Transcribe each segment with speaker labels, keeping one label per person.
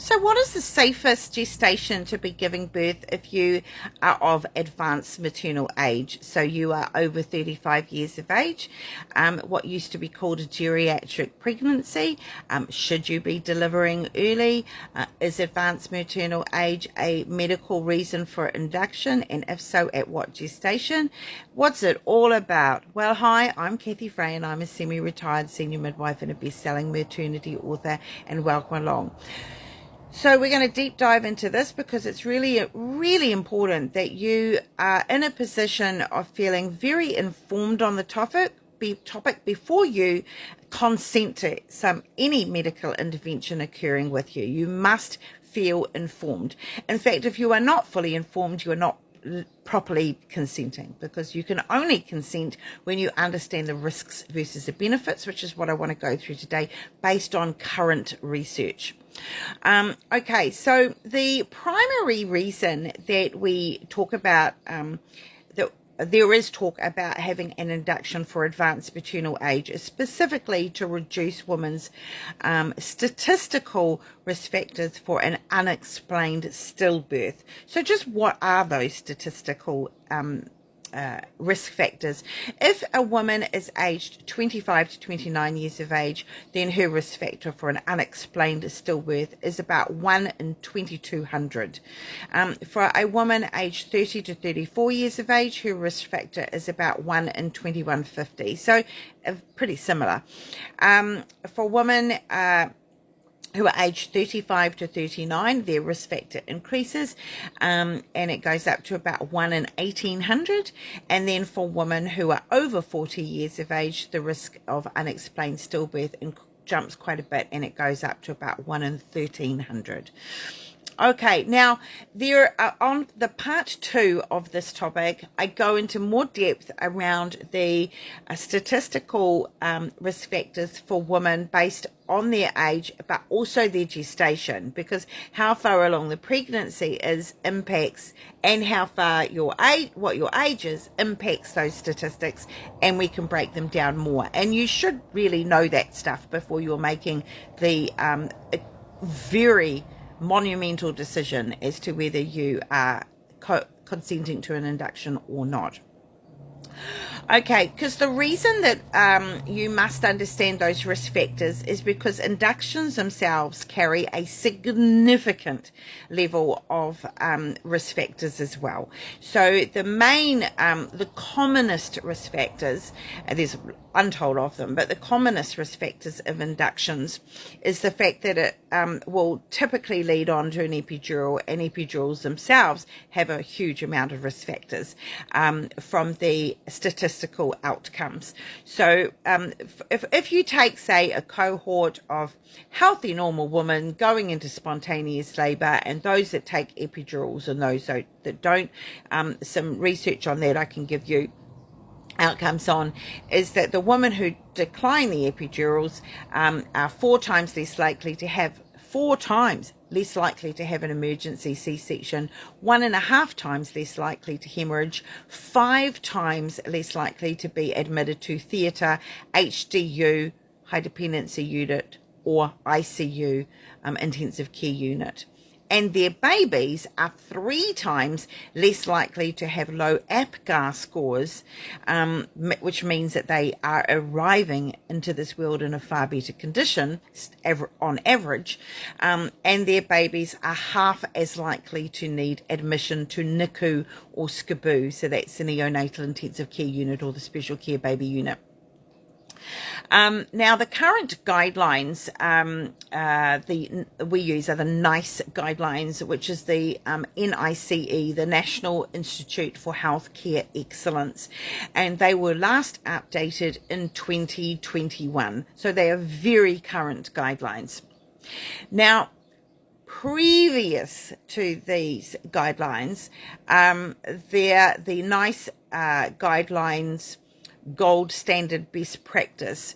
Speaker 1: So what is the safest gestation to be giving birth if you are of advanced maternal age? So you are over 35 years of age, what used to be called a geriatric pregnancy. Should you be delivering early? Is advanced maternal age a medical reason for induction? And if so, at what gestation? What's it all about? Well, hi, I'm Fray, and I'm a semi-retired senior midwife and a best-selling maternity author, and welcome along. So we're going to deep dive into this because it's really important that you are in a position of feeling very informed on the topic before you consent to any medical intervention occurring with you. You must feel informed. In fact, if you are not fully informed, you are not properly consenting, because you can only consent when you understand the risks versus the benefits, which is what I want to go through today based on current research. Okay, so the primary reason that we talk about that there is talk about having an induction for advanced maternal age is specifically to reduce women's statistical risk factors for an unexplained stillbirth. So just what are those statistical risk factors? If a woman is aged 25 to 29 years of age, then her risk factor for an unexplained stillbirth is about 1 in 2200. For a woman aged 30 to 34 years of age, her risk factor is about 1 in 2150. So pretty similar. For women who are aged 35 to 39, their risk factor increases, and it goes up to about 1 in 1800. And then for women who are over 40 years of age, the risk of unexplained stillbirth jumps quite a bit, and it goes up to about 1 in 1300. Okay, now on the part 2 of this topic, I go into more depth around the statistical risk factors for women based on their age, but also their gestation, because how far along the pregnancy is impacts, and how far what your age is impacts those statistics, and we can break them down more. And you should really know that stuff before you're making the very monumental decision as to whether you are consenting to an induction or not. Okay, because the reason that you must understand those risk factors is because inductions themselves carry a significant level of risk factors as well. So the commonest risk factors, there's untold of them, but the commonest risk factors of inductions is the fact that it will typically lead on to an epidural, and epidurals themselves have a huge amount of risk factors from the statistical outcomes. So if you take, say, a cohort of healthy normal women going into spontaneous labor, and those that take epidurals and those that don't, some research on that I can give you outcomes on is that the women who decline the epidurals are 4 times less likely to have an emergency C-section, 1.5 times less likely to hemorrhage, 5 times less likely to be admitted to theatre, HDU, high dependency unit, or ICU, intensive care unit. And their babies are 3 times less likely to have low APGAR scores, which means that they are arriving into this world in a far better condition on average, and their babies are half as likely to need admission to NICU or SCBU, so that's the neonatal intensive care unit or the special care baby unit. Now, the current guidelines we use are the NICE guidelines, which is the NICE, the National Institute for Healthcare Excellence, and they were last updated in 2021. So they are very current guidelines. Now, previous to these guidelines, the NICE guidelines gold standard best practice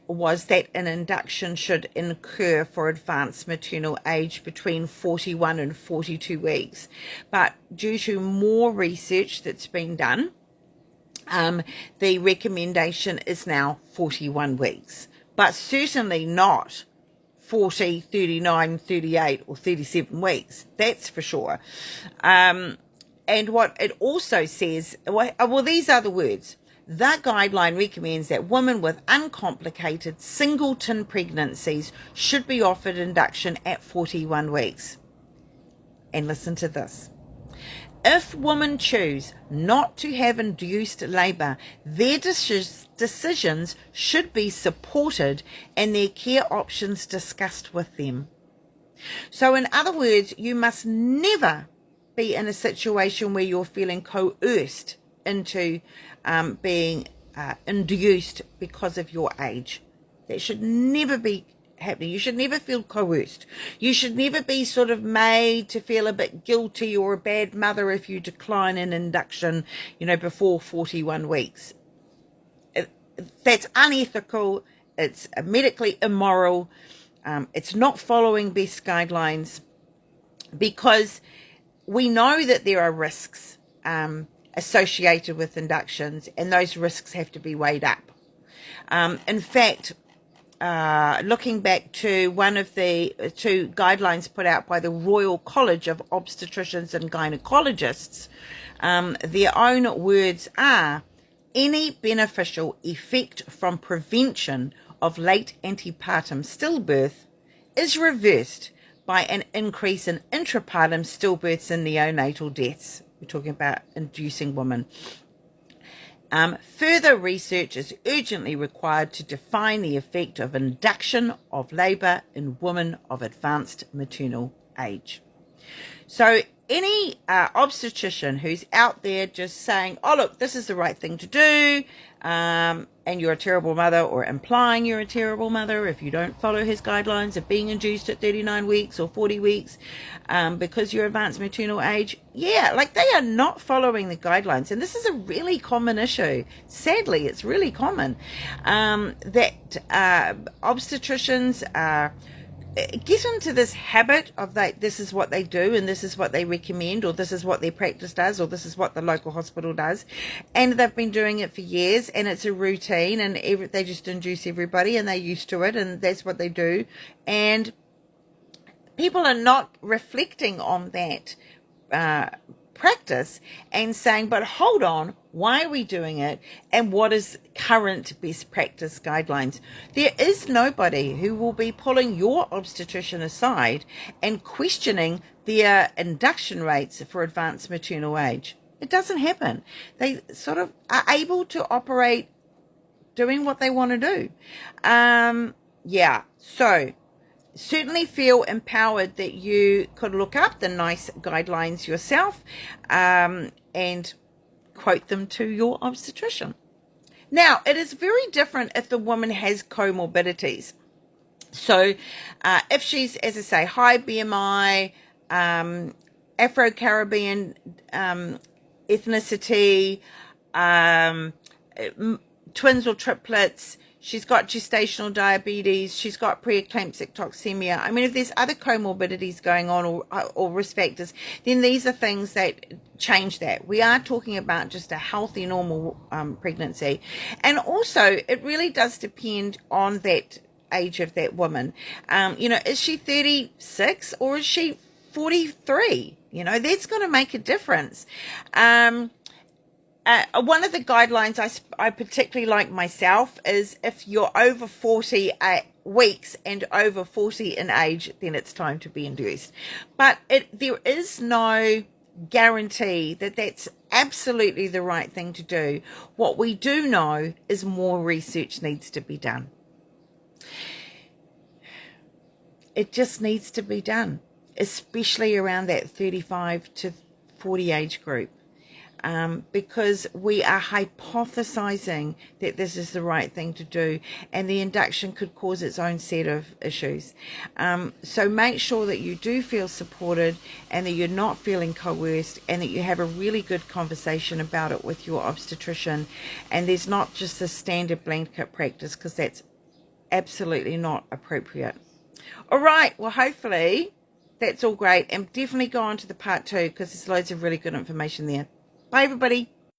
Speaker 1: was that an induction should occur for advanced maternal age between 41 and 42 weeks. But due to more research that's been done, the recommendation is now 41 weeks, but certainly not 40, 39, 38, or 37 weeks. That's for sure. And what it also says, well, these are the words. The guideline recommends that women with uncomplicated singleton pregnancies should be offered induction at 41 weeks. And listen to this. If women choose not to have induced labour, their decisions should be supported and their care options discussed with them. So in other words, you must never be in a situation where you're feeling coerced into being induced because of your age. That should never be happening. You should never feel coerced. You should never be sort of made to feel a bit guilty or a bad mother if you decline an induction, before 41 weeks. That's unethical. It's medically immoral. It's not following best guidelines, because we know that there are risks associated with inductions, and those risks have to be weighed up. In fact, looking back to one of the two guidelines put out by the Royal College of Obstetricians and Gynecologists, their own words are, any beneficial effect from prevention of late antepartum stillbirth is reversed by an increase in intrapartum stillbirths and neonatal deaths. We're talking about inducing women. Further research is urgently required to define the effect of induction of labour in women of advanced maternal age. So any obstetrician who's out there just saying, oh, look, this is the right thing to do, and you're a terrible mother, or implying you're a terrible mother if you don't follow his guidelines of being induced at 39 weeks or 40 weeks because you're advanced maternal age, they are not following the guidelines. And this is a really common issue. Sadly, it's really common that obstetricians get into this habit of this is what they do, and this is what they recommend, or this is what their practice does, or this is what the local hospital does, and they've been doing it for years, and it's a routine, and they just induce everybody, and they're used to it, and that's what they do. And people are not reflecting on that practice and saying, but hold on, why are we doing it, and what is current best practice guidelines? There is nobody who will be pulling your obstetrician aside and questioning their induction rates for advanced maternal age. It doesn't happen. They sort of are able to operate doing what they want to do. So certainly feel empowered that you could look up the nice guidelines yourself and quote them to your obstetrician. Now, it is very different if the woman has comorbidities. So if she's, as I say, high BMI, Afro-Caribbean ethnicity, twins or triplets, she's got gestational diabetes, she's got preeclamptic toxemia. I mean, if there's other comorbidities going on or risk factors, then these are things that change that. We are talking about just a healthy, normal pregnancy. And also, it really does depend on that age of that woman. Is she 36 or is she 43? That's going to make a difference. One of the guidelines I particularly like myself is if you're over 40 weeks and over 40 in age, then it's time to be induced. But there is no guarantee that that's absolutely the right thing to do. What we do know is more research needs to be done. It just needs to be done, especially around that 35 to 40 age group. Because we are hypothesizing that this is the right thing to do, and the induction could cause its own set of issues. So make sure that you do feel supported and that you're not feeling coerced, and that you have a really good conversation about it with your obstetrician, and there's not just the standard blanket practice, because that's absolutely not appropriate. All right, well, hopefully that's all great, and definitely go on to the part 2 because there's loads of really good information there. Bye, everybody.